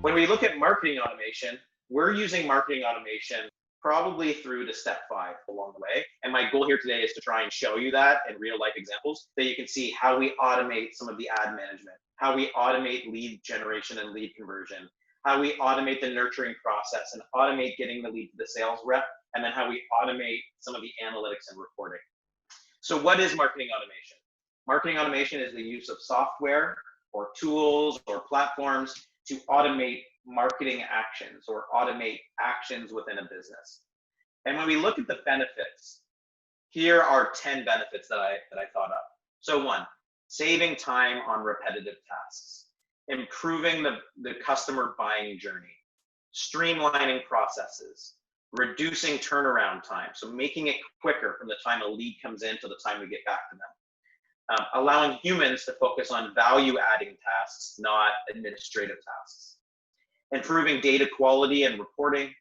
When we look at marketing automation, we're using marketing automation probably through to step 5 along the way. And my goal here today is to try and show you that in real life examples, that you can see how we automate some of the ad management, how we automate lead generation and lead conversion, how we automate the nurturing process and automate getting the lead to the sales rep, and then how we automate some of the analytics and reporting. So what is marketing automation? Marketing automation is the use of software or tools or platforms to automate marketing actions or automate actions within a business. And when we look at the benefits, here are 10 benefits that I thought of. So 1, saving time on repetitive tasks, improving the customer buying journey, streamlining processes, reducing turnaround time, so making it quicker from the time a lead comes in to the time we get back to them. Allowing humans to focus on value-adding tasks, not administrative tasks. Improving data quality and reporting,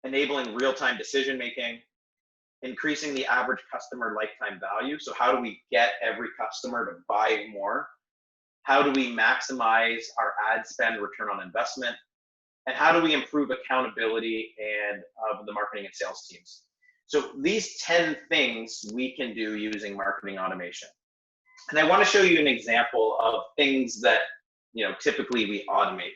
enabling real-time decision-making, increasing the average customer lifetime value. So how do we get every customer to buy more? How do we maximize our ad spend return on investment? And how do we improve accountability and of the marketing and sales teams? So these 10 things we can do using marketing automation. And I want to show you an example of things that typically we automate.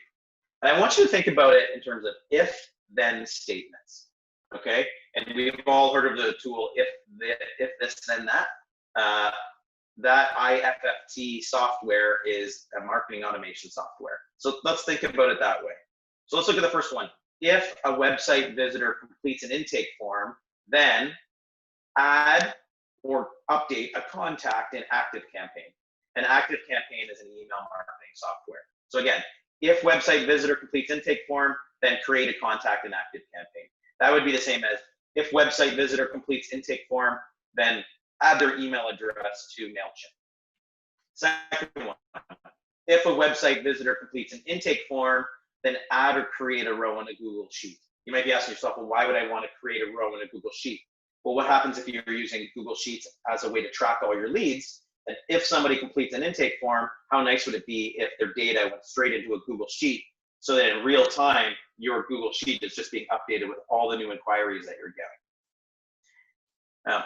And I want you to think about it in terms of if-then statements. Okay, and we've all heard of the tool if this then that. That IFFT software is a marketing automation software. So let's think about it that way. So let's look at the first one. If a website visitor completes an intake form, then add or update a contact in ActiveCampaign. An ActiveCampaign is an email marketing software. So again, if website visitor completes intake form, then create a contact in ActiveCampaign. That would be the same as if website visitor completes intake form, then add their email address to MailChimp. Second one, if a website visitor completes an intake form, then add or create a row in a Google Sheet. You might be asking yourself, well, why would I want to create a row in a Google Sheet? Well, what happens if you're using Google Sheets as a way to track all your leads? And if somebody completes an intake form, how nice would it be if their data went straight into a Google Sheet so that in real time, your Google Sheet is just being updated with all the new inquiries that you're getting.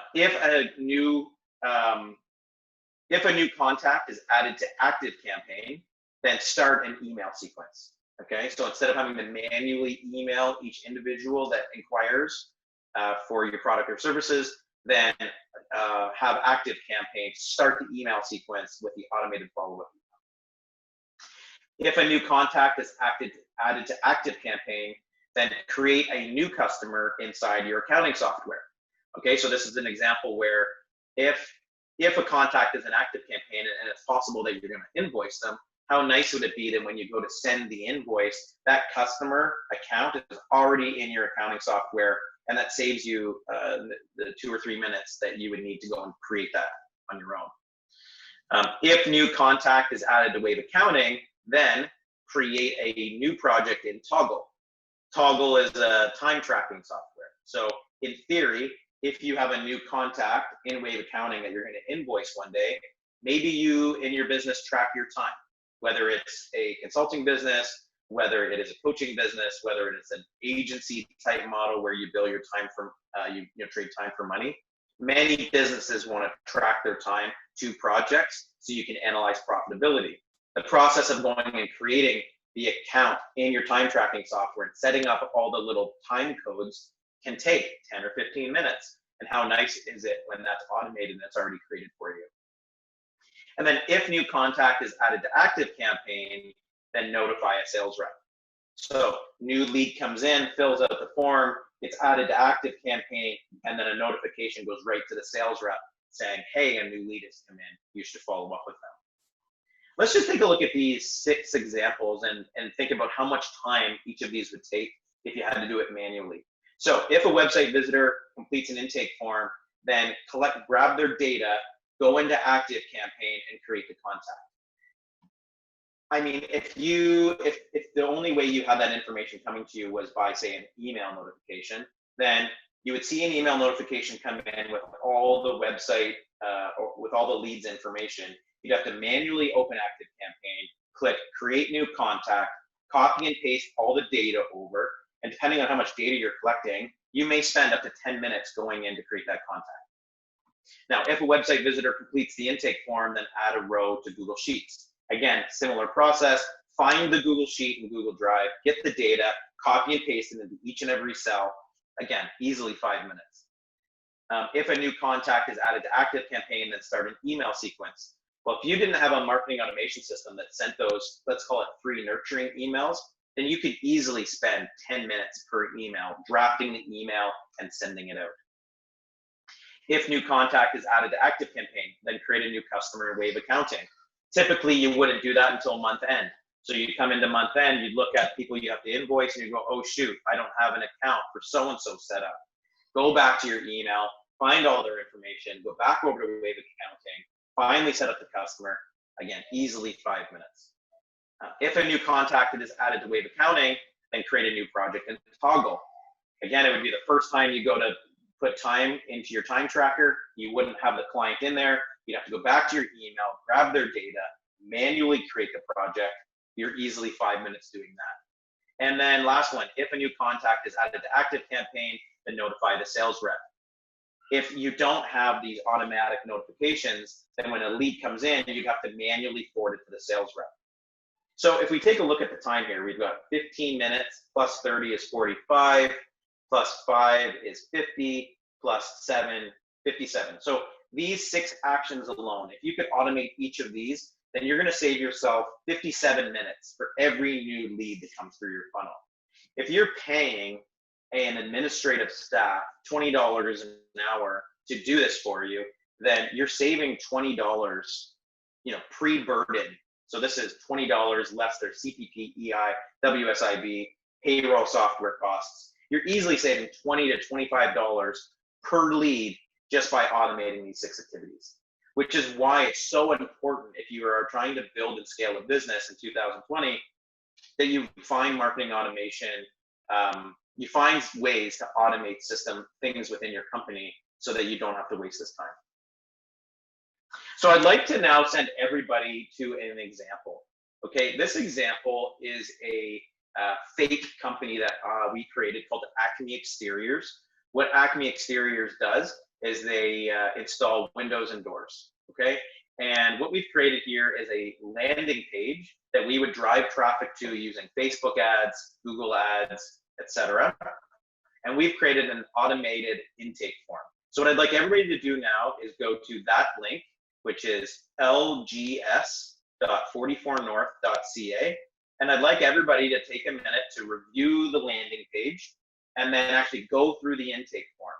If a new contact is added to ActiveCampaign, then start an email sequence. Okay, so instead of having to manually email each individual that inquires for your product or services, then have ActiveCampaign start the email sequence with the automated follow-up. If a new contact is added to ActiveCampaign, then create a new customer inside your accounting software. Okay, so this is an example where if a contact is an ActiveCampaign and it's possible that you're going to invoice them, how nice would it be that when you go to send the invoice, that customer account is already in your accounting software, and that saves you the 2 or 3 minutes that you would need to go and create that on your own. If new contact is added to Wave Accounting, then create a new project in Toggle. Toggle is a time tracking software. So in theory, if you have a new contact in Wave Accounting that you're going to invoice one day, maybe you in your business track your time, whether it's a consulting business, whether it is a coaching business, whether it is an agency type model where you bill your time for, you trade time for money. Many businesses want to track their time to projects so you can analyze profitability. The process of going and creating the account in your time tracking software and setting up all the little time codes can take 10 or 15 minutes. And how nice is it when that's automated and it's already created for you? And then if new contact is added to ActiveCampaign, then notify a sales rep. So new lead comes in, fills out the form, it's added to ActiveCampaign, and then a notification goes right to the sales rep saying, hey, a new lead has come in, you should follow up with them. Let's just take a look at these 6 examples and think about how much time each of these would take if you had to do it manually. So if a website visitor completes an intake form, then grab their data go into active campaign and create the contact. I mean, if the only way you had that information coming to you was by, say, an email notification, then you would see an email notification come in with all the website, or with all the leads information. You'd have to manually open active campaign, click create new contact, copy and paste all the data over, and depending on how much data you're collecting, you may spend up to 10 minutes going in to create that contact. Now, if a website visitor completes the intake form, then add a row to Google Sheets. Again, similar process, find the Google Sheet in Google Drive, get the data, copy and paste it into each and every cell. Again, easily 5 minutes. If a new contact is added to active campaign, then start an email sequence. Well, if you didn't have a marketing automation system that sent those, let's call it free nurturing emails, then you could easily spend 10 minutes per email drafting the email and sending it out. If new contact is added to active campaign, then create a new customer wave accounting. Typically, you wouldn't do that until month end. So you'd come into month end, you'd look at people you have to invoice, and you go, oh shoot, I don't have an account for so-and-so set up. Go back to your email, find all their information, go back over to wave accounting, finally set up the customer. Again, easily 5 minutes. If a new contact is added to wave accounting, then create a new project and toggle. Again, it would be the first time you go to put time into your time tracker, you wouldn't have the client in there. You'd have to go back to your email, grab their data, manually create the project. You're easily 5 minutes doing that. And then last one, if a new contact is added to active campaign, then notify the sales rep. If you don't have these automatic notifications, then when a lead comes in, you'd have to manually forward it to the sales rep. So if we take a look at the time here, we've got 15 minutes, plus 30 is 45, plus 5 is 50, plus 7, 57. So these 6 actions alone, if you could automate each of these, then you're going to save yourself 57 minutes for every new lead that comes through your funnel. If you're paying an administrative staff $20 an hour to do this for you, then you're saving $20, pre-burden. So this is $20 less their CPP, EI, WSIB, payroll software costs. You're easily saving $20 to $25 per lead just by automating these 6 activities, which is why it's so important if you are trying to build and scale a business in 2020 that you find marketing automation, you find ways to automate things within your company so that you don't have to waste this time. So I'd like to now send everybody to an example. Okay, this example is a fake company that we created called Acme Exteriors. What Acme Exteriors does is they install windows and doors. Okay, and what we've created here is a landing page that we would drive traffic to using Facebook ads, Google ads, etc. And we've created an automated intake form. So what I'd like everybody to do now is go to that link, which is lgs.44north.ca. And I'd like everybody to take a minute to review the landing page and then actually go through the intake form.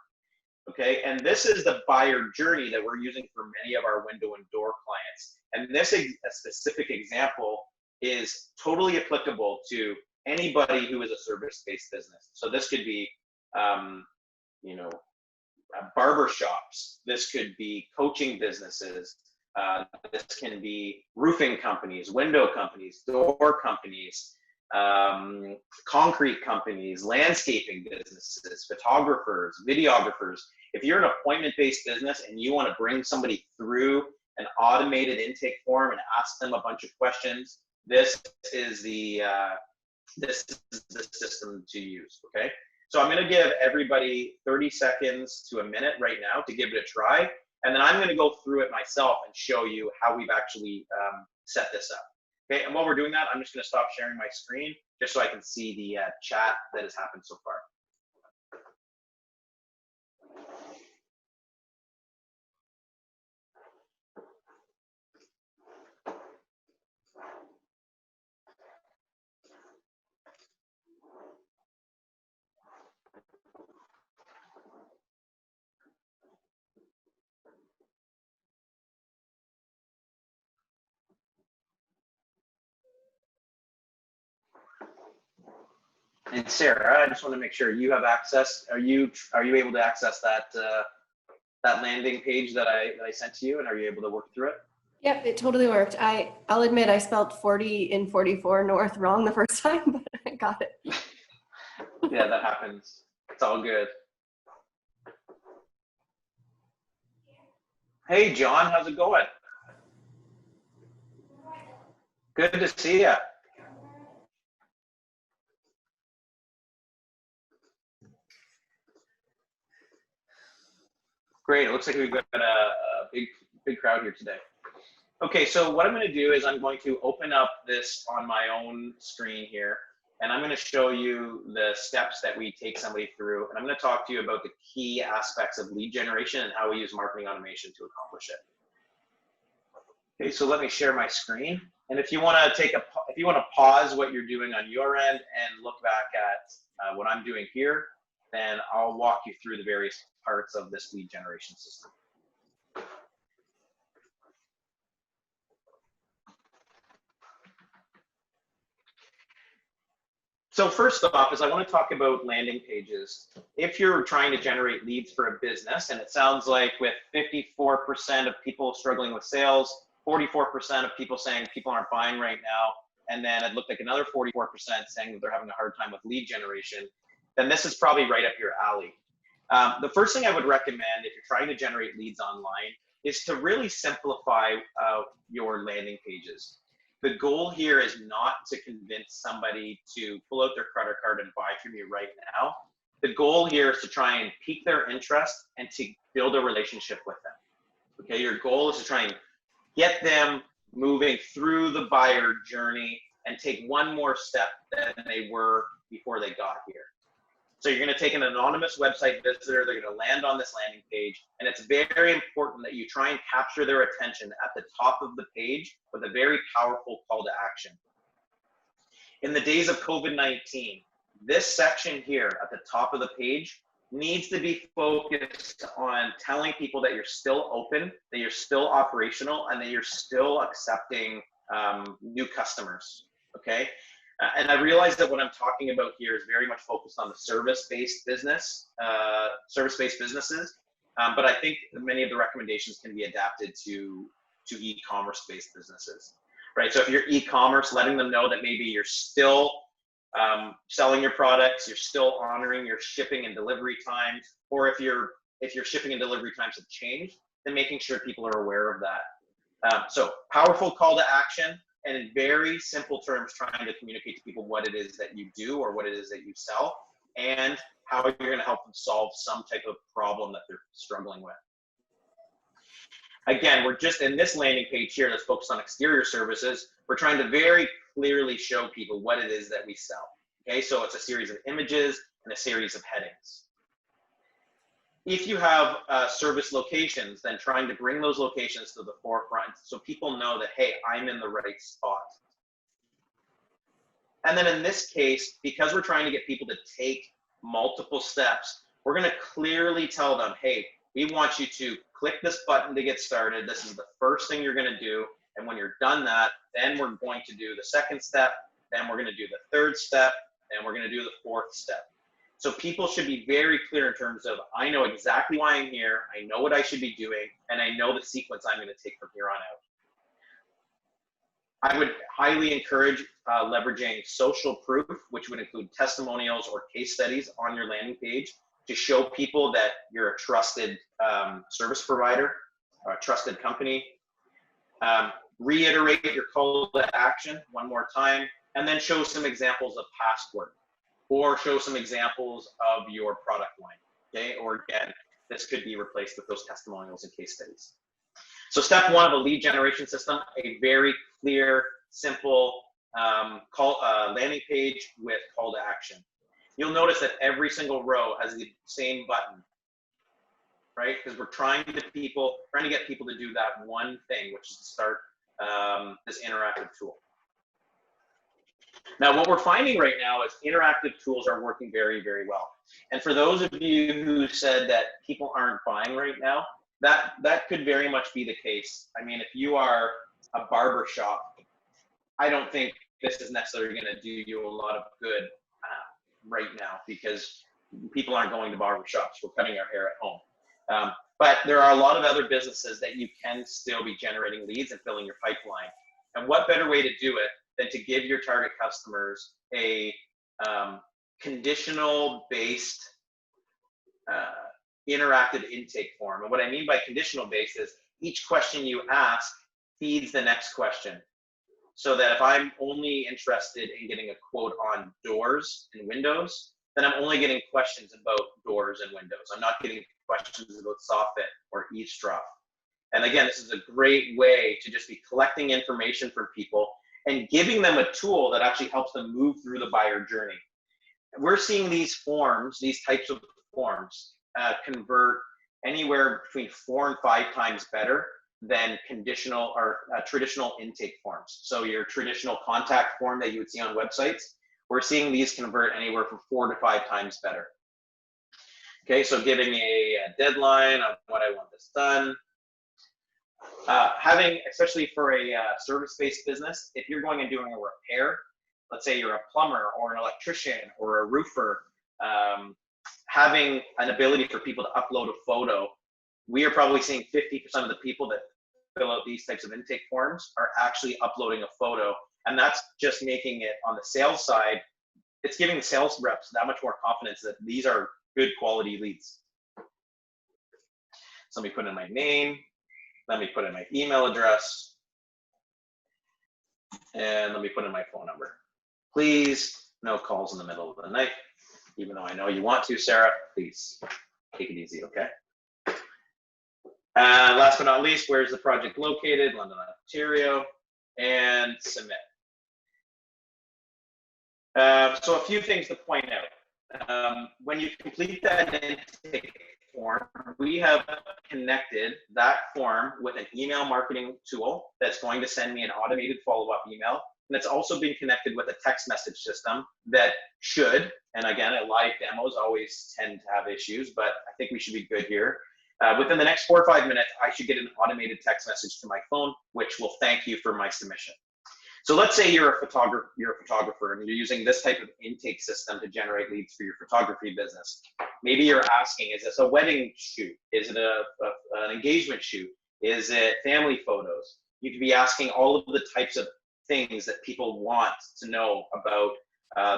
Okay, and this is the buyer journey that we're using for many of our window and door clients. And this specific example is totally applicable to anybody who is a service-based business. So this could be, barber shops. This could be coaching businesses. This can be roofing companies, window companies, door companies, concrete companies, landscaping businesses, photographers, videographers. If you're an appointment-based business and you want to bring somebody through an automated intake form and ask them a bunch of questions, this is the system to use. Okay, so I'm going to give everybody 30 seconds to a minute right now to give it a try, and then I'm going to go through it myself and show you how we've actually set this up. Okay, and while we're doing that, I'm just going to stop sharing my screen just so I can see the chat that has happened so far. And Sarah, I just want to make sure you have access. Are you able to access that that landing page that I sent to you, and are you able to work through it? Yep, it totally worked. I'll admit I spelled 40 in 44 North wrong the first time, but I got it. Yeah, that happens. It's all good. Hey, John, how's it going? Good to see you. Great. It looks like we've got a big crowd here today. Okay, so what I'm going to do is I'm going to open up this on my own screen here, and I'm going to show you the steps that we take somebody through, and I'm going to talk to you about the key aspects of lead generation and how we use marketing automation to accomplish it. Okay, so let me share my screen, and if you want to pause what you're doing on your end and look back at what I'm doing here, then I'll walk you through the various parts of this lead generation system. So first off is I want to talk about landing pages. If you're trying to generate leads for a business, and it sounds like with 54% of people struggling with sales, 44% of people saying people aren't buying right now, and then it looked like another 44% saying that they're having a hard time with lead generation, then this is probably right up your alley. The first thing I would recommend if you're trying to generate leads online is to really simplify your landing pages. The goal here is not to convince somebody to pull out their credit card and buy from you right now. The goal here is to try and pique their interest and to build a relationship with them. Okay, your goal is to try and get them moving through the buyer journey and take one more step than they were before they got here. So you're going to take an anonymous website visitor, they're going to land on this landing page, and it's very important that you try and capture their attention at the top of the page with a very powerful call to action. In the days of COVID-19, this section here at the top of the page needs to be focused on telling people that you're still open, that you're still operational, and that you're still accepting new customers, okay? And I realize that what I'm talking about here is very much focused on the service-based businesses, but I think many of the recommendations can be adapted to e-commerce based businesses, right? So if you're e-commerce, letting them know that maybe you're still selling your products, you're still honoring your shipping and delivery times, or if your shipping and delivery times have changed, then making sure people are aware of that. So powerful call to action, and in very simple terms, trying to communicate to people what it is that you do or what it is that you sell and how you're going to help them solve some type of problem that they're struggling with. Again, we're just in this landing page here that's focused on exterior services. We're trying to very clearly show people what it is that we sell. Okay, so it's a series of images and a series of headings. If you have service locations, then trying to bring those locations to the forefront so people know that, hey, I'm in the right spot. And then in this case, because we're trying to get people to take multiple steps, we're going to clearly tell them, hey, we want you to click this button to get started. This is the first thing you're going to do. And when you're done that, then we're going to do the second step, then we're going to do the third step, and we're going to do the fourth step. So people should be very clear in terms of, I know exactly why I'm here, I know what I should be doing, and I know the sequence I'm going to take from here on out. I would highly encourage leveraging social proof, which would include testimonials or case studies on your landing page to show people that you're a trusted service provider, or a trusted company. Reiterate your call to action one more time, and then show some examples of past work, or show some examples of your product line, okay? Or again, this could be replaced with those testimonials and case studies. So step one of a lead generation system, a very clear, simple landing page with call to action. You'll notice that every single row has the same button, right? Because we're trying to get people to do that one thing, which is to start this interactive tool. Now, what we're finding right now is interactive tools are working very, very well. And for those of you who said that people aren't buying right now, that could very much be the case. I mean, if you are a barber shop, I don't think this is necessarily going to do you a lot of good right now, because people aren't going to barber shops. We're cutting our hair at home. But there are a lot of other businesses that you can still be generating leads and filling your pipeline. And what better way to do it than to give your target customers a conditional based interactive intake form. And what I mean by conditional based is each question you ask feeds the next question. So that if I'm only interested in getting a quote on doors and windows, then I'm only getting questions about doors and windows. I'm not getting questions about soffit or eavesdrop. And again, this is a great way to just be collecting information from people and giving them a tool that actually helps them move through the buyer journey. We're seeing these forms, these types of forms, convert anywhere between 4 and 5 times better than conditional or traditional intake forms. So your traditional contact form that you would see on websites, we're seeing these convert anywhere from 4 to 5 times better. Okay, so giving me a deadline on what I want this done. Having, especially for a service-based business, if you're going and doing a repair, let's say you're a plumber or an electrician or a roofer, having an ability for people to upload a photo, we are probably seeing 50% of the people that fill out these types of intake forms are actually uploading a photo. And that's just making it on the sales side, it's giving the sales reps that much more confidence that these are good quality leads. So let me put in my name, let me put in my email address, and let me put in my phone number. Please, no calls in the middle of the night. Even though I know you want to, Sarah, please take it easy, okay? Last but not least, where's the project located? London, Ontario, and submit. So a few things to point out. When you complete that intake form, we have connected that form with an email marketing tool that's going to send me an automated follow-up email. And it's also been connected with a text message system that should, and again, live demos always tend to have issues, but I think we should be good here. Within the next 4 or 5 minutes, I should get an automated text message to my phone, which will thank you for my submission. So let's say you're a photographer and you're using this type of intake system to generate leads for your photography business. Maybe you're asking, is this a wedding shoot? Is it an engagement shoot? Is it family photos? You could be asking all of the types of things that people want to know about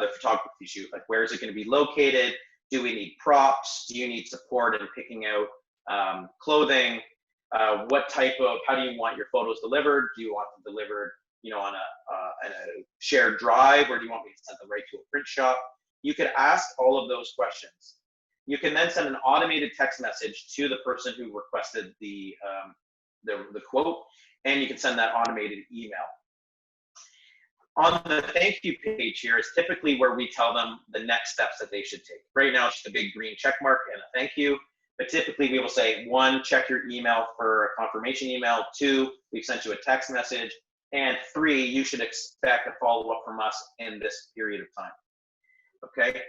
the photography shoot. Like, where is it going to be located? Do we need props? Do you need support in picking out clothing? What type of, how do you want your photos delivered? Do you want them delivered, you know, on a shared drive, or do you want me to send them right to a print shop? You could ask all of those questions. You can then send an automated text message to the person who requested the quote, and you can send that automated email. On the thank you page here is typically where we tell them the next steps that they should take. Right now, it's just a big green check mark and a thank you. But typically we will say, 1, check your email for a confirmation email. 2, we've sent you a text message. And 3, you should expect a follow-up from us in this period of time. Okay?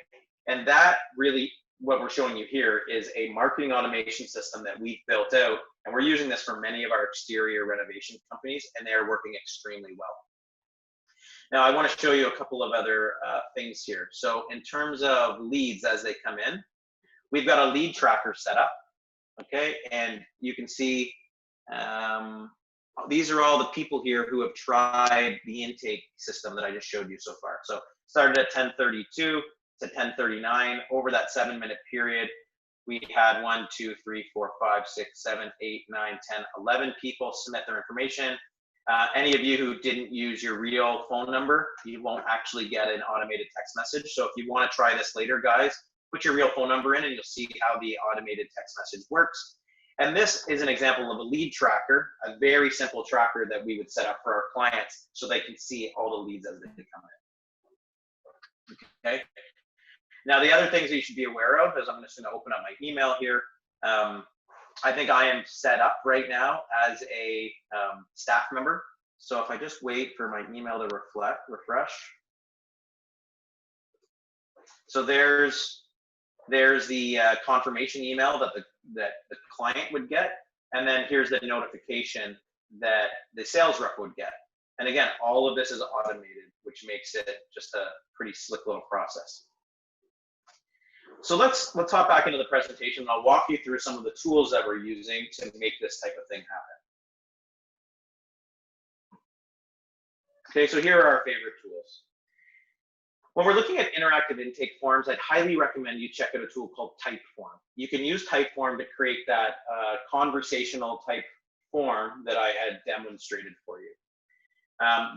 And that really, what we're showing you here is a marketing automation system that we've built out. And we're using this for many of our exterior renovation companies, and they're working extremely well. Now, I want to show you a couple of other things here. So in terms of leads as they come in, we've got a lead tracker set up, okay? And you can see these are all the people here who have tried the intake system that I just showed you so far. So started at 10:32 to 10:39. Over that 7-minute period, we had 1, 2, 3, 4, 5, 6, 7, 8, 9, 10, 11 people submit their information. Any of you who didn't use your real phone number, you won't actually get an automated text message. So if you want to try this later, guys, put your real phone number in and you'll see how the automated text message works. And this is an example of a lead tracker, a very simple tracker that we would set up for our clients so they can see all the leads as they come in. Okay. Now, the other things that you should be aware of is I'm just going to open up my email here. I think I am set up right now as a staff member. So if I just wait for my email to refresh. So there's the confirmation email that the client would get. And then here's the notification that the sales rep would get. And again, all of this is automated, which makes it just a pretty slick little process. So let's hop back into the presentation. I'll walk you through some of the tools that we're using to make this type of thing happen. Okay, so here are our favorite tools. When we're looking at interactive intake forms, I'd highly recommend you check out a tool called Typeform. You can use Typeform to create that conversational type form that I had demonstrated for you.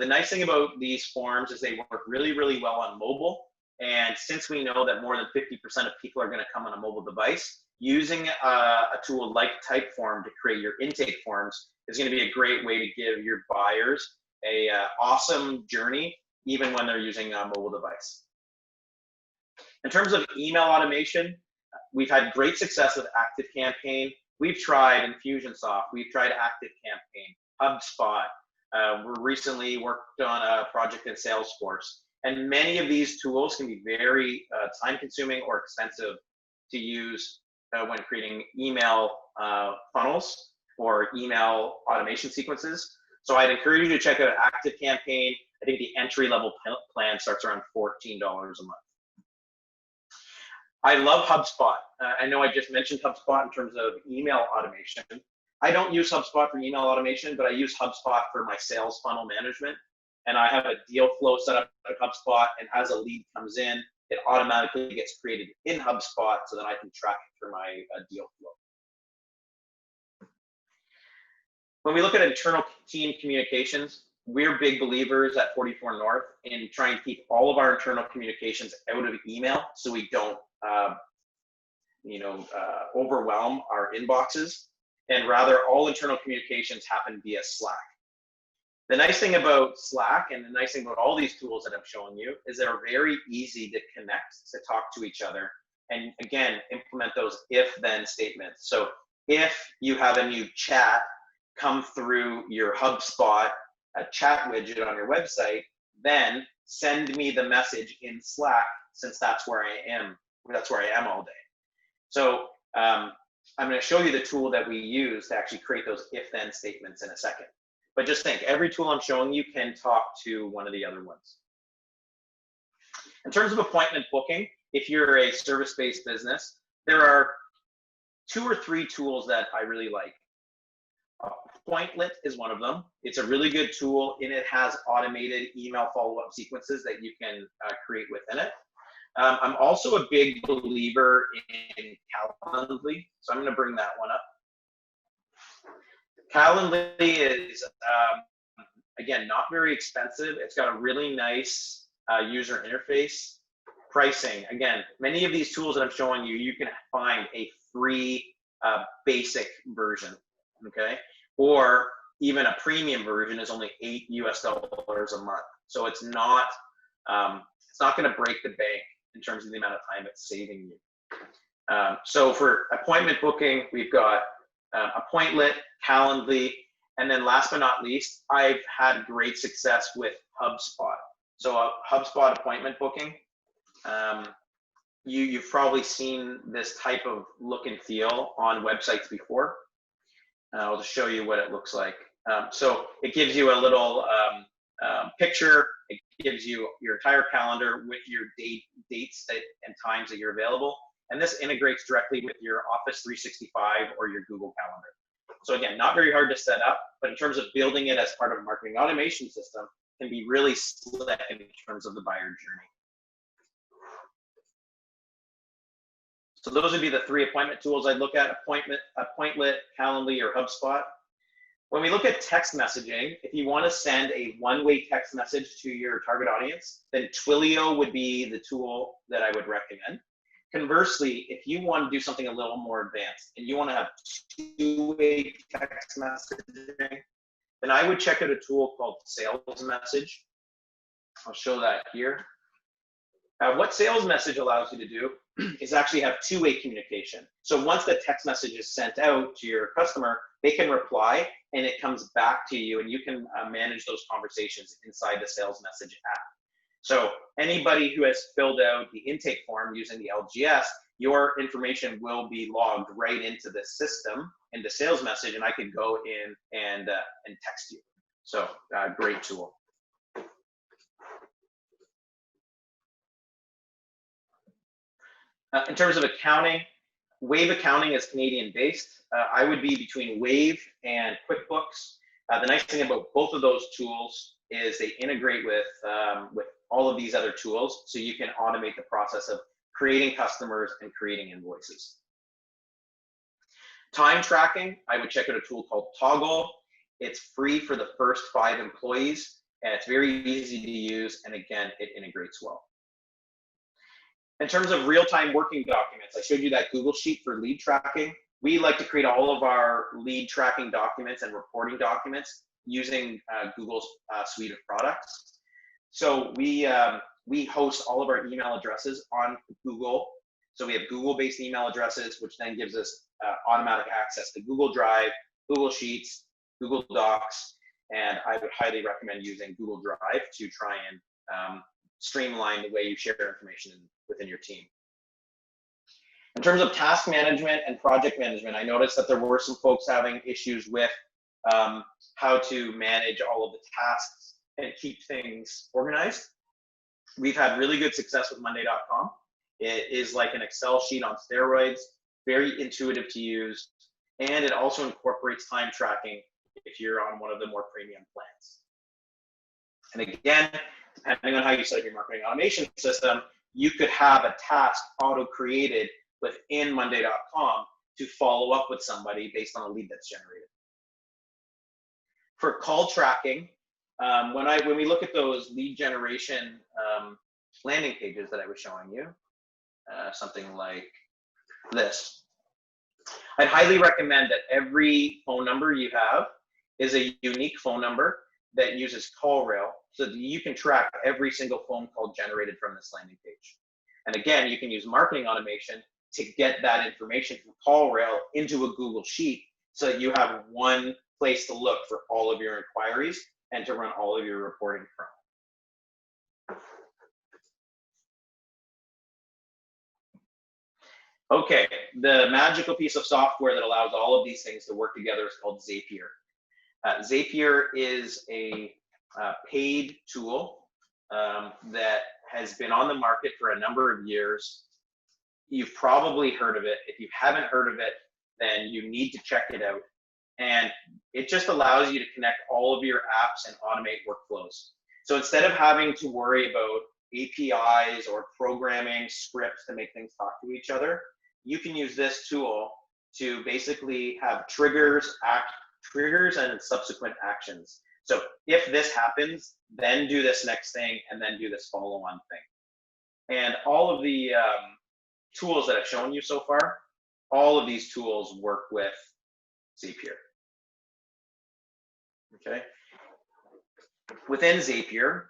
The nice thing about these forms is they work really, really well on mobile. And since we know that more than 50% of people are going to come on a mobile device, using a tool like Typeform to create your intake forms is going to be a great way to give your buyers a awesome journey, even when they're using a mobile device. In terms of email automation, we've had great success with ActiveCampaign. We've tried Infusionsoft. We've tried ActiveCampaign, HubSpot. We recently worked on a project in Salesforce. And many of these tools can be very time-consuming or expensive to use when creating email funnels or email automation sequences. So I'd encourage you to check out ActiveCampaign. I think the entry-level plan starts around $14 a month. I love HubSpot. I know I just mentioned HubSpot in terms of email automation. I don't use HubSpot for email automation, but I use HubSpot for my sales funnel management. And I have a deal flow set up at HubSpot, and as a lead comes in, it automatically gets created in HubSpot so that I can track it through my deal flow. When we look at internal team communications, we're big believers at 44 North in trying to keep all of our internal communications out of email so we don't overwhelm our inboxes, and rather all internal communications happen via Slack. The nice thing about Slack and the nice thing about all these tools that I'm showing you is they're very easy to connect, to talk to each other, and again, implement those if-then statements. So if you have a new chat come through your HubSpot chat widget on your website, then send me the message in Slack, since that's where I am. That's where I am all day. So I'm going to show you the tool that we use to actually create those if-then statements in a second. But just think, every tool I'm showing you can talk to one of the other ones. In terms of appointment booking, if you're a service-based business, there are 2 or 3 tools that I really like. Appointlet is one of them. It's a really good tool, and it has automated email follow-up sequences that you can create within it. I'm also a big believer in Calendly, so I'm going to bring that one up. Calendly is, again, not very expensive. It's got a really nice user interface. Pricing, again, many of these tools that I'm showing you, you can find a free basic version, okay? Or even a premium version is only $8 US a month. So it's not going to break the bank in terms of the amount of time it's saving you. So for appointment booking, we've got Appointlet, Calendly, and then last but not least, I've had great success with HubSpot. So HubSpot appointment booking, you've probably seen this type of look and feel on websites before. I'll just show you what it looks like. So it gives you a little picture. It gives you your entire calendar with your dates and times that you're available. And this integrates directly with your Office 365 or your Google Calendar. So again, not very hard to set up, but in terms of building it as part of a marketing automation system, can be really slick in terms of the buyer journey. So those would be the 3 appointment tools I'd look at: Appointlet, Calendly, or HubSpot. When we look at text messaging, if you want to send a one-way text message to your target audience, then Twilio would be the tool that I would recommend. Conversely, if you want to do something a little more advanced and you want to have 2-way text messaging, then I would check out a tool called Sales Message. I'll show that here. What Sales Message allows you to do is actually have 2-way communication. So once the text message is sent out to your customer, they can reply and it comes back to you, and you can manage those conversations inside the Sales Message app. So anybody who has filled out the intake form using the LGS, your information will be logged right into the system, into Sales Message, and I could go in and text you. So great tool. In terms of accounting, Wave Accounting is Canadian based. I would be between Wave and QuickBooks. The nice thing about both of those tools is they integrate with all of these other tools, so you can automate the process of creating customers and creating invoices. Time tracking, I would check out a tool called Toggle. It's free for the first 5 employees, and it's very easy to use, and again, it integrates well. In terms of real-time working documents, I showed you that Google Sheet for lead tracking. We like to create all of our lead tracking documents and reporting documents using Google's suite of products. So we host all of our email addresses on Google. So we have Google-based email addresses, which then gives us automatic access to Google Drive, Google Sheets, Google Docs, and I would highly recommend using Google Drive to try and streamline the way you share information within your team. In terms of task management and project management, I noticed that there were some folks having issues with how to manage all of the tasks and keep things organized. We've had really good success with Monday.com. It is like an Excel sheet on steroids, very intuitive to use, and it also incorporates time tracking if you're on one of the more premium plans. And again, depending on how you set up your marketing automation system, you could have a task auto-created within Monday.com to follow up with somebody based on a lead that's generated. For call tracking, when we look at those lead generation landing pages that I was showing you, something like this, I'd highly recommend that every phone number you have is a unique phone number that uses CallRail, so that you can track every single phone call generated from this landing page. And again, you can use marketing automation to get that information from CallRail into a Google Sheet so that you have one place to look for all of your inquiries and to run all of your reporting from. Okay, the magical piece of software that allows all of these things to work together is called Zapier. Zapier is a paid tool that has been on the market for a number of years. You've probably heard of it. If you haven't heard of it, then you need to check it out. And it just allows you to connect all of your apps and automate workflows. So instead of having to worry about APIs or programming scripts to make things talk to each other, you can use this tool to basically have triggers and subsequent actions. So if this happens, then do this next thing, and then do this follow-on thing. And all of the tools that I've shown you so far, all of these tools work with Zapier. Okay. Within Zapier,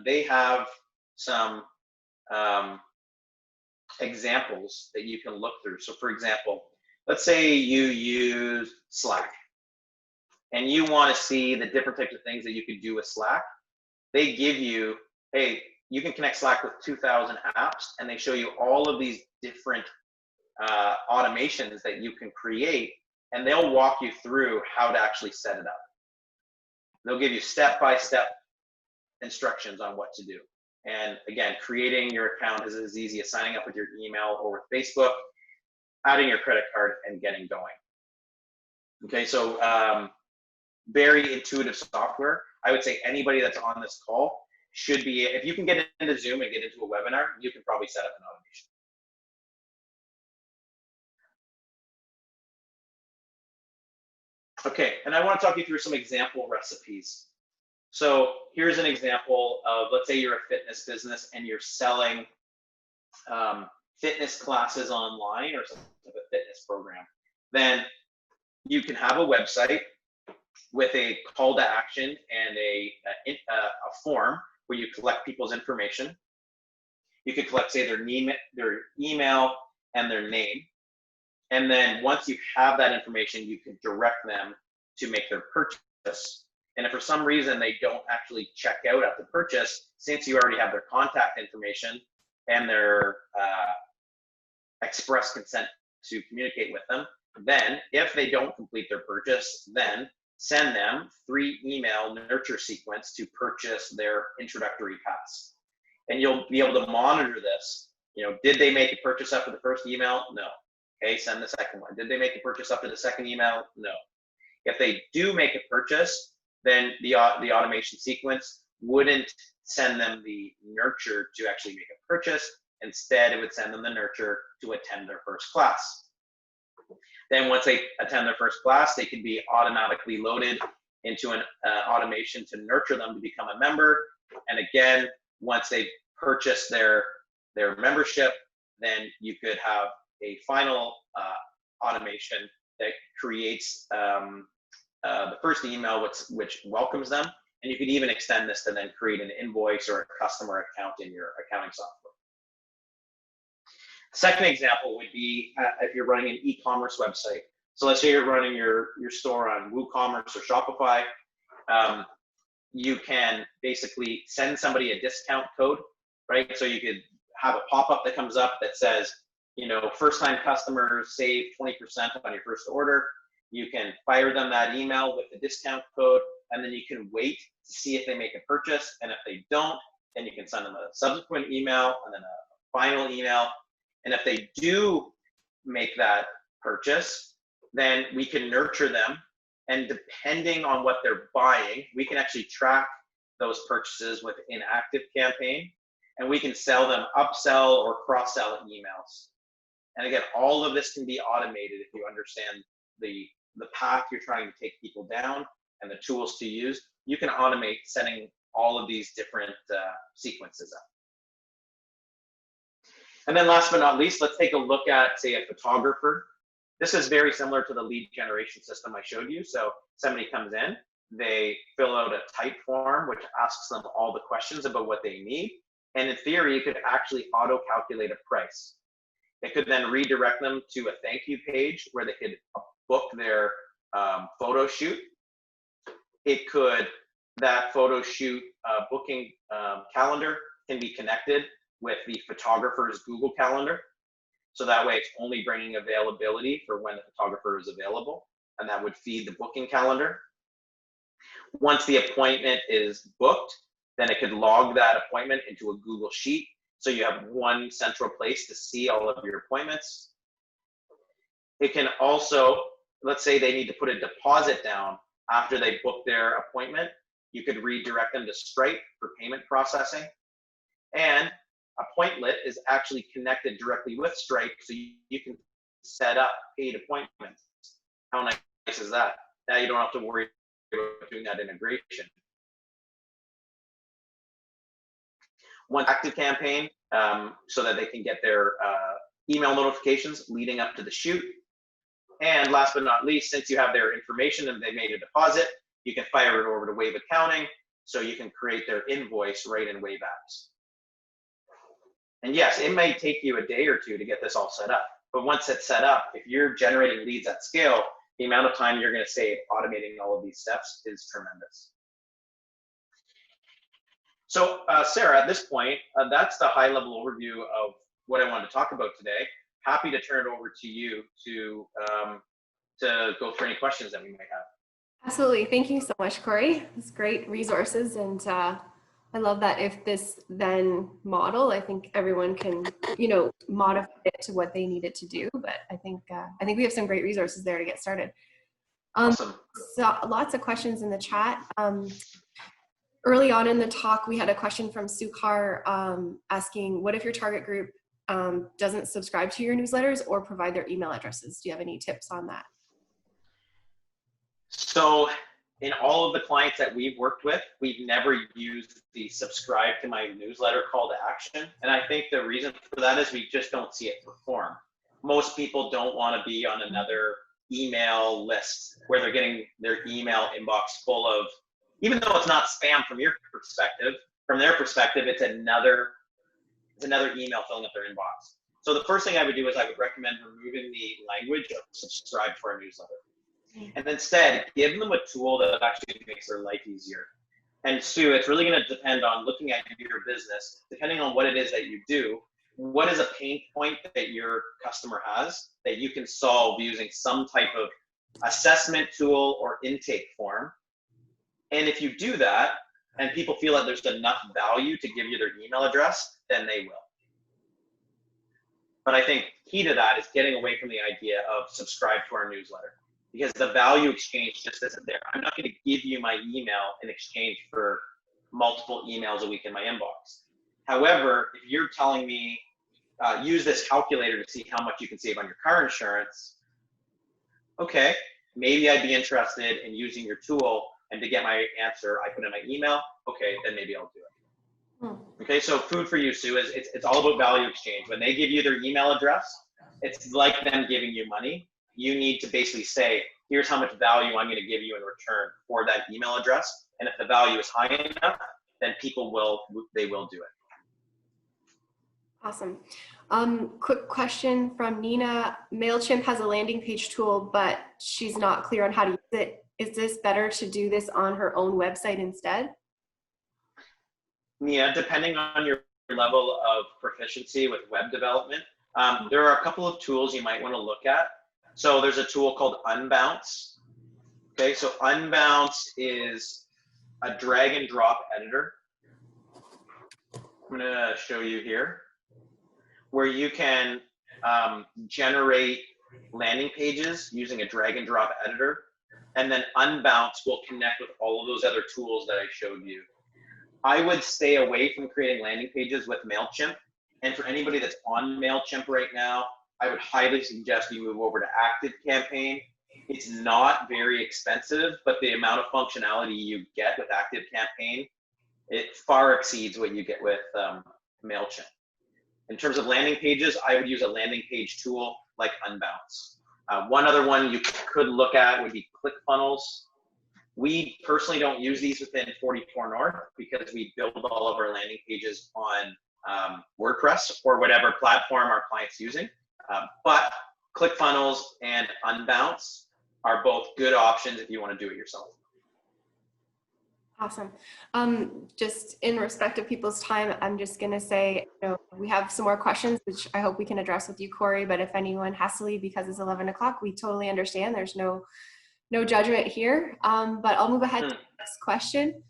they have some examples that you can look through. So for example, let's say you use Slack and you want to see the different types of things that you could do with Slack. They give you, hey, you can connect Slack with 2,000 apps, and they show you all of these different automations that you can create, and they'll walk you through how to actually set it up. They'll give you step-by-step instructions on what to do. And again, creating your account is as easy as signing up with your email or with Facebook, adding your credit card, and getting going. Okay, so very intuitive software. I would say anybody that's on this call should be, if you can get into Zoom and get into a webinar, you can probably set up an automation. Okay, and I want to talk you through some example recipes. So here's an example of, let's say you're a fitness business and you're selling fitness classes online or some type of fitness program. Then you can have a website with a call to action and a form where you collect people's information. You could collect, say, their email and their name. And then once you have that information, you can direct them to make their purchase. And if for some reason they don't actually check out at the purchase, since you already have their contact information and their express consent to communicate with them, then if they don't complete their purchase, then send them 3 email nurture sequence to purchase their introductory pass. And you'll be able to monitor this Did they make a purchase after the first email? No. Okay, send the second one. Did they make a purchase after the second email? No. If they do make a purchase, then the automation sequence wouldn't send them the nurture to actually make a purchase. Instead, it would send them the nurture to attend their first class. Then once they attend their first class, they can be automatically loaded into an automation to nurture them to become a member. And again, once they purchase their membership, then you could have a final automation that creates the first email which welcomes them. And you could even extend this to then create an invoice or a customer account in your accounting software. Second example would be if you're running an e-commerce website. So let's say you're running your store on WooCommerce or Shopify. You can basically send somebody a discount code, right? So you could have a pop-up that comes up that says, first-time customers save 20% on your first order. You can fire them that email with the discount code, and then you can wait to see if they make a purchase. And if they don't, then you can send them a subsequent email and then a final email. And if they do make that purchase, then we can nurture them. And depending on what they're buying, we can actually track those purchases with an active campaign. And we can sell them upsell or cross-sell emails. And again, all of this can be automated if you understand the path you're trying to take people down and the tools to use. You can automate setting all of these different sequences up. And then last but not least, let's take a look at, say, a photographer. This is very similar to the lead generation system I showed you. So somebody comes in, they fill out a type form, which asks them all the questions about what they need. And in theory, it could actually auto-calculate a price. It could then redirect them to a thank you page where they could book their photo shoot. That photo shoot booking calendar can be connected with the photographer's Google Calendar. So that way it's only bringing availability for when the photographer is available, and that would feed the booking calendar. Once the appointment is booked, then it could log that appointment into a Google Sheet. So you have one central place to see all of your appointments. It can also, let's say they need to put a deposit down after they book their appointment. You could redirect them to Stripe for payment processing. And Appointlet is actually connected directly with Stripe, so you can set up paid appointments. How nice is that? Now you don't have to worry about doing that integration. One active campaign so that they can get their email notifications leading up to the shoot. And last but not least, since you have their information and they made a deposit, you can fire it over to Wave Accounting so you can create their invoice right in Wave Apps. And yes, it may take you a day or two to get this all set up, but once it's set up, if you're generating leads at scale, the amount of time you're going to save automating all of these steps is tremendous. So Sarah, at this point, that's the high-level overview of what I wanted to talk about today. Happy to turn it over to you to go through any questions that we might have. Absolutely. Thank you so much, Cory. It's great resources, and I love that if this then model, I think everyone can, modify it to what they need it to do. But I think we have some great resources there to get started. Awesome. So lots of questions in the chat. Early on in the talk, we had a question from Sukhar asking, what if your target group doesn't subscribe to your newsletters or provide their email addresses? Do you have any tips on that? So in all of the clients that we've worked with, we've never used the subscribe to my newsletter call to action. And I think the reason for that is we just don't see it perform. Most people don't want to be on another email list where they're getting their email inbox full of, even though it's not spam from your perspective, from their perspective, it's another email filling up their inbox. So the first thing I would do is I would recommend removing the language of subscribe to our newsletter. And instead, give them a tool that actually makes their life easier. And Stu, it's really going to depend on looking at your business, depending on what it is that you do, what is a pain point that your customer has that you can solve using some type of assessment tool or intake form. And if you do that, and people feel that there's enough value to give you their email address, then they will. But I think key to that is getting away from the idea of subscribe to our newsletter, because the value exchange just isn't there. I'm not going to give you my email in exchange for multiple emails a week in my inbox. However, if you're telling me, use this calculator to see how much you can save on your car insurance, okay, maybe I'd be interested in using your tool, and to get my answer, I put in my email, okay, then maybe I'll do it. Okay, so food for you, Sue, is it's all about value exchange. When they give you their email address, it's like them giving you money. You need to basically say, here's how much value I'm going to give you in return for that email address. And if the value is high enough, then people will do it. Awesome. Quick question from Nina. MailChimp has a landing page tool, but she's not clear on how to use it. Is this better to do this on her own website instead? Yeah, depending on your level of proficiency with web development, there are a couple of tools you might want to look at. So there's a tool called Unbounce. Okay, so Unbounce is a drag and drop editor. I'm going to show you here, where you can generate landing pages using a drag and drop editor, and then Unbounce will connect with all of those other tools that I showed you. I would stay away from creating landing pages with MailChimp. And for anybody that's on MailChimp right now, I would highly suggest you move over to ActiveCampaign. It's not very expensive, but the amount of functionality you get with ActiveCampaign, it far exceeds what you get with MailChimp. In terms of landing pages, I would use a landing page tool like Unbounce. One other one you could look at would be ClickFunnels. We personally don't use these within 44 North because we build all of our landing pages on WordPress or whatever platform our client's using. But ClickFunnels and Unbounce are both good options if you want to do it yourself. Awesome. Just in respect of people's time, I'm just going to say, we have some more questions, which I hope we can address with you, Cory. But if anyone has to leave because it's 11 o'clock, we totally understand. There's no judgment here. But I'll move ahead to the next question.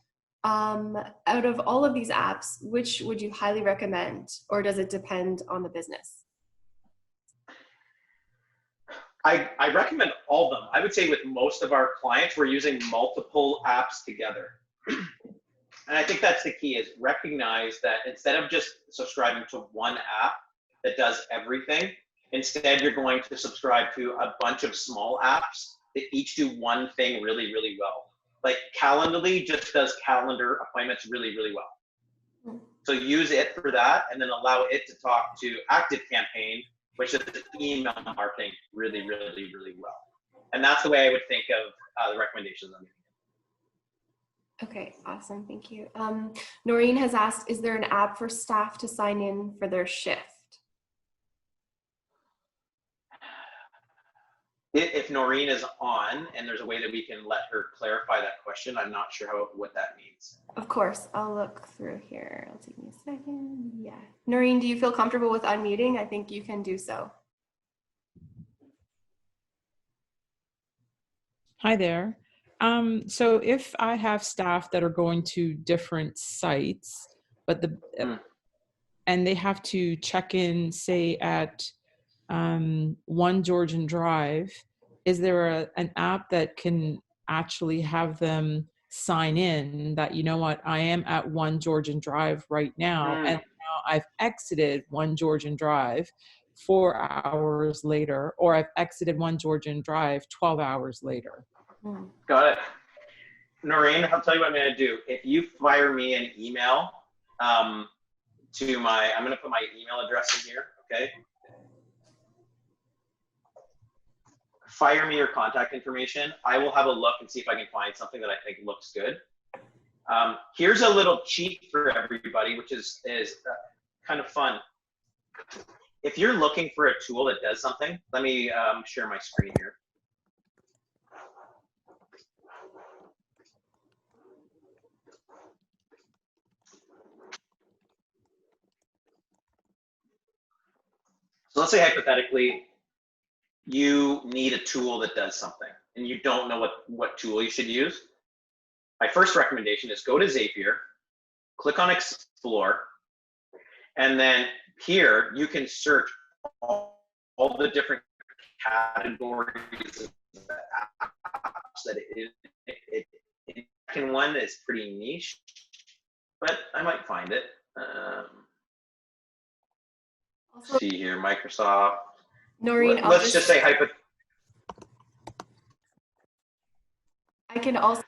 Out of all of these apps, which would you highly recommend, or does it depend on the business? I recommend all of them. I would say with most of our clients, we're using multiple apps together. And I think that's the key, is recognize that instead of just subscribing to one app that does everything, instead you're going to subscribe to a bunch of small apps that each do one thing really, really well. Like Calendly just does calendar appointments really, really well. So use it for that, and then allow it to talk to ActiveCampaign, which is email marketing really, really, really well. And that's the way I would think of the recommendations I'm giving. Okay, awesome, thank you. Noreen has asked, is there an app for staff to sign in for their shift? If Noreen is on and there's a way that we can let her clarify that question, I'm not sure what that means. Of course, I'll look through here. It'll take me a second. Yeah. Noreen, do you feel comfortable with unmuting? I think you can do so. Hi there. So if I have staff that are going to different sites, but and they have to check in, say at 1 Georgian Drive, is there an app that can actually have them sign in that, you know what, I am at 1 Georgian Drive right now, and now I've exited 1 Georgian Drive 4 hours later, or I've exited 1 Georgian Drive 12 hours later? Got it. Noreen, I'll tell you what I'm going to do. If you fire me an email to I'm going to put my email address in here, okay? Fire me your contact information. I will have a look and see if I can find something that I think looks good. Here's a little cheat for everybody, which is kind of fun. If you're looking for a tool that does something, let me share my screen here. So let's say hypothetically, you need a tool that does something and you don't know what tool you should use. My first recommendation is go to Zapier, click on Explore, and then here you can search all the different categories of apps that it can one is pretty niche, but I might find it. Also, See here, Microsoft. Noreen, Let's just say I can also.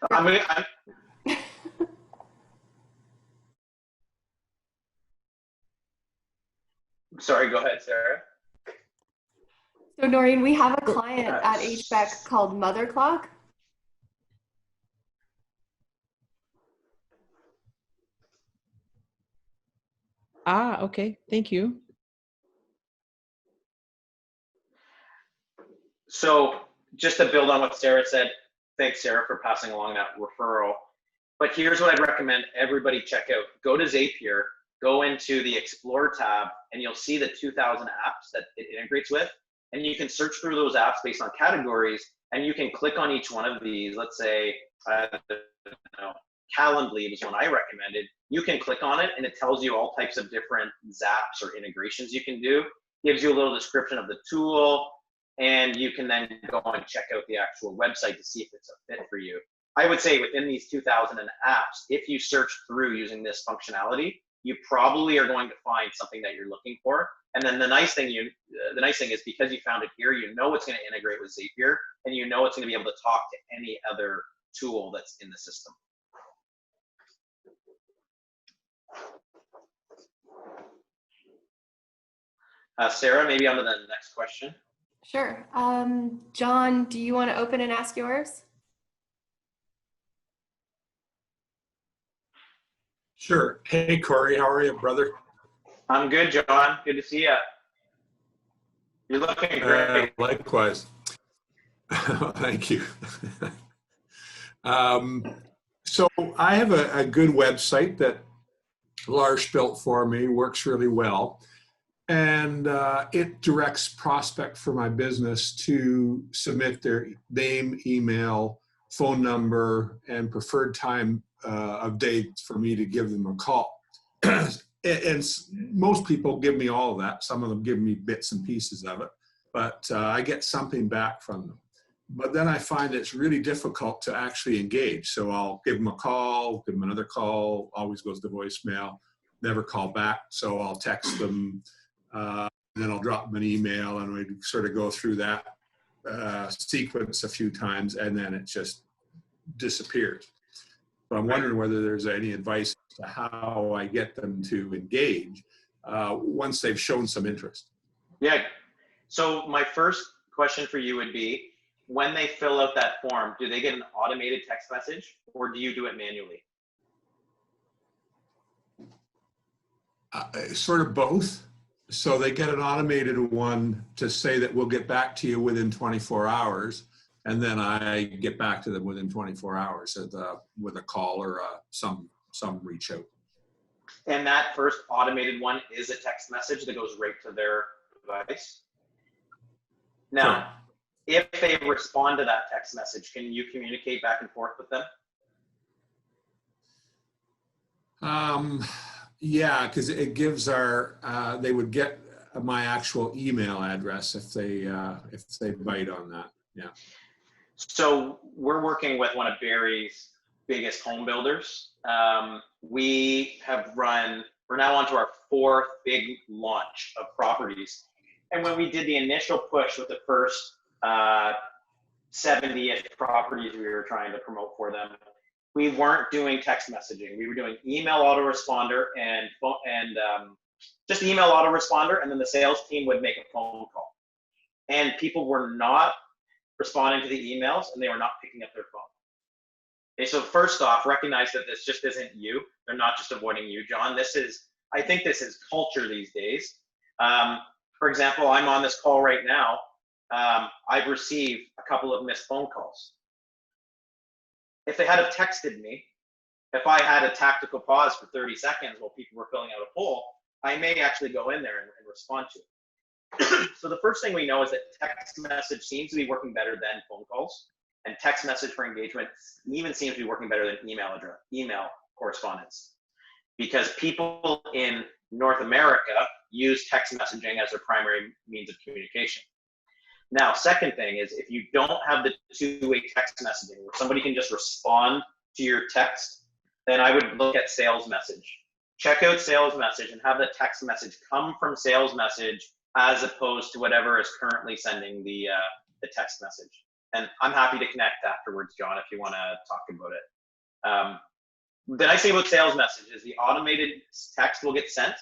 Sorry, go ahead, Sarah. So Noreen, we have a client at HBEC called Mother Clock. Ah, okay. Thank you. So just to build on what Sarah said, thanks, Sarah, for passing along that referral. But here's what I'd recommend everybody check out. Go to Zapier, go into the Explore tab, and you'll see the 2,000 apps that it integrates with. And you can search through those apps based on categories, and you can click on each one of these. Let's say, Calendly was one I recommended. You can click on it, and it tells you all types of different zaps or integrations you can do. Gives you a little description of the tool, and you can then go and check out the actual website to see if it's a fit for you. I would say within these 2,000 apps, if you search through using this functionality, you probably are going to find something that you're looking for. And then the nice thing is because you found it here, you know it's going to integrate with Zapier, and you know it's going to be able to talk to any other tool that's in the system. Sarah, maybe on to the next question. Sure. John, do you want to open and ask yours? Sure. Hey, Cory, how are you, brother? I'm good, John. Good to see you. You're looking great. Likewise. Thank you. So I have a good website that Lars built for me, works really well. And it directs prospect for my business to submit their name, email, phone number, and preferred time of day for me to give them a call. And most people give me all of that. Some of them give me bits and pieces of it, but I get something back from them. But then I find it's really difficult to actually engage. So I'll give them a call, give them another call, always goes to voicemail, never call back. So I'll text them, then I'll drop them an email, and we sort of go through that sequence a few times, and then it just disappears. So I'm wondering whether there's any advice to how I get them to engage once they've shown some interest. Yeah. So my first question for you would be, when they fill out that form, do they get an automated text message, or do you do it manually? Sort of both. So they get an automated one to say that we'll get back to you within 24 hours. And then I get back to them within 24 hours with a call or some reach out. And that first automated one is a text message that goes right to their device. Now, if they respond to that text message, can you communicate back and forth with them? Yeah, because it gives they would get my actual email address if they bite on that. Yeah. So we're working with one of Barrie's biggest home builders. We're now on to our 4th big launch of properties. And when we did the initial push with the first 70-ish properties we were trying to promote for them, we weren't doing text messaging. We were doing email autoresponder and just email autoresponder, and then the sales team would make a phone call. And people were not responding to the emails, and they were not picking up their phone. Okay, so first off, recognize that this just isn't you. They're not just avoiding you, John. I think this is culture these days. For example, I'm on this call right now. I've received a couple of missed phone calls. If they had have texted me, if I had a tactical pause for 30 seconds while people were filling out a poll, I may actually go in there and respond to it. So the first thing we know is that text message seems to be working better than phone calls, and text message for engagement even seems to be working better than email correspondence, because people in North America use text messaging as their primary means of communication. Now, second thing is if you don't have the two-way text messaging where somebody can just respond to your text, then I would look at sales message. Check out sales message and have the text message come from sales message as opposed to whatever is currently sending the text message. And I'm happy to connect afterwards, John, if you want to talk about it. The nice thing about sales message is the automated text will get sent,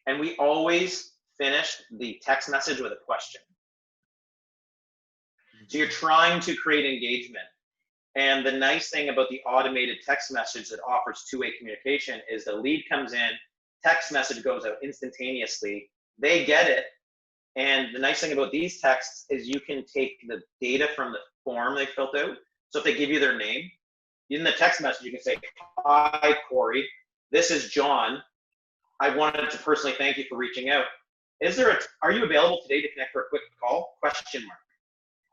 and we always finish the text message with a question. So you're trying to create engagement. And the nice thing about the automated text message that offers two-way communication is the lead comes in, text message goes out instantaneously, they get it. And the nice thing about these texts is you can take the data from the form they filled out. So if they give you their name, in the text message, you can say, "Hi, Cory, this is John. I wanted to personally thank you for reaching out. Are you available today to connect for a quick call? Question mark."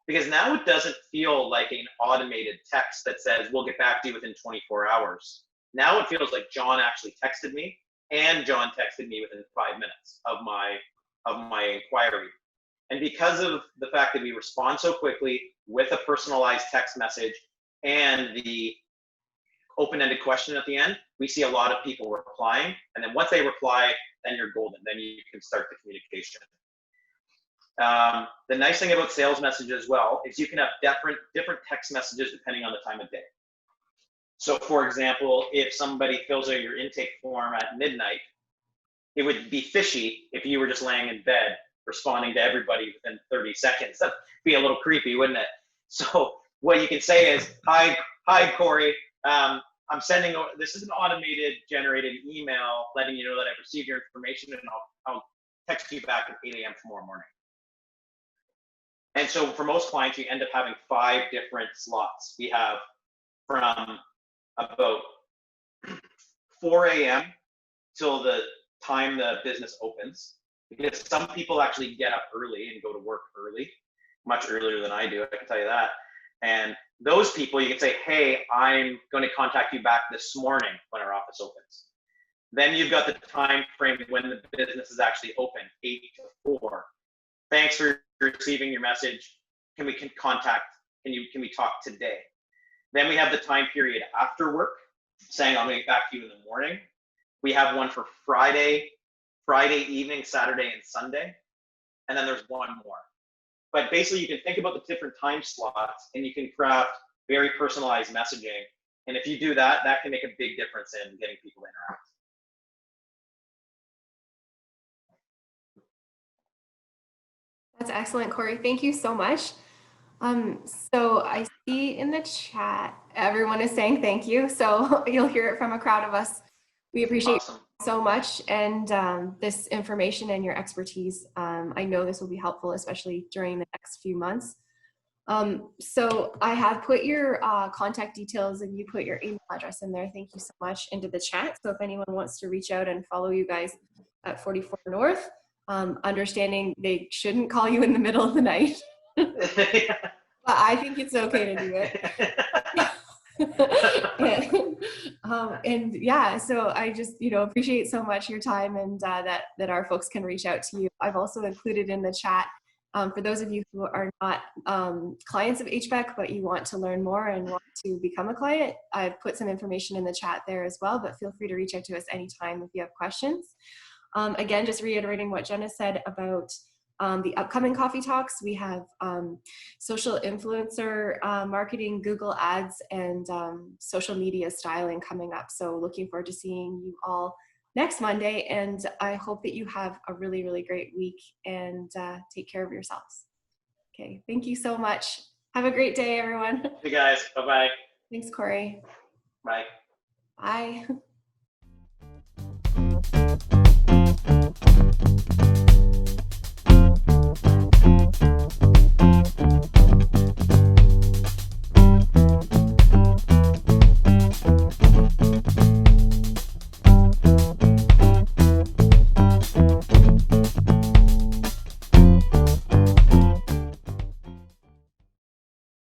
Because now it doesn't feel like an automated text that says, "We'll get back to you within 24 hours. Now it feels like John actually texted me and John texted me within 5 minutes of my inquiry. And because of the fact that we respond so quickly with a personalized text message and the open-ended question at the end, we see a lot of people replying. And then once they reply, then you're golden. Then you can start the communication. The nice thing about sales messages as well is you can have different text messages depending on the time of day. So for example, if somebody fills out your intake form at midnight, it would be fishy if you were just laying in bed responding to everybody within 30 seconds. That'd be a little creepy, wouldn't it? So what you can say is, hi Cory, I'm sending, this is an automated generated email letting you know that I've received your information, and I'll text you back at 8 a.m. tomorrow morning. And so for most clients, you end up having 5 different slots. We have from about 4 a.m. till the time the business opens, because some people actually get up early and go to work early, much earlier than I do, I can tell you that. And those people, you can say, "Hey, I'm going to contact you back this morning when our office opens." Then you've got the time frame when the business is actually open, 8 to 4. "Thanks for receiving your message. Can we talk today?" Then we have the time period after work, saying, "I'll get back to you in the morning." We have one for Friday evening, Saturday, and Sunday. And then there's one more. But basically, you can think about the different time slots, and you can craft very personalized messaging. And if you do that, that can make a big difference in getting people to interact. That's excellent, Cory. Thank you so much. So I see in the chat, everyone is saying thank you. So you'll hear it from a crowd of us. We appreciate Awesome. so much, and this information and your expertise. I know this will be helpful, especially during the next few months. So I have put your contact details, and you put your email address in there. Thank you so much, into the chat. So if anyone wants to reach out and follow you guys at 44 North, understanding they shouldn't call you in the middle of the night. But I think it's okay to do it. And yeah, so I just, appreciate so much your time, and that our folks can reach out to you. I've also included in the chat, for those of you who are not clients of HVAC, but you want to learn more and want to become a client, I've put some information in the chat there as well, but feel free to reach out to us anytime if you have questions. Again, just reiterating what Jenna said about the upcoming coffee talks. We have social influencer marketing, Google Ads, and social media styling coming up. So looking forward to seeing you all next Monday. And I hope that you have a really, really great week, and take care of yourselves. Okay, thank you so much. Have a great day, everyone. Hey guys, bye-bye. Thanks, Cory. Bye. Bye.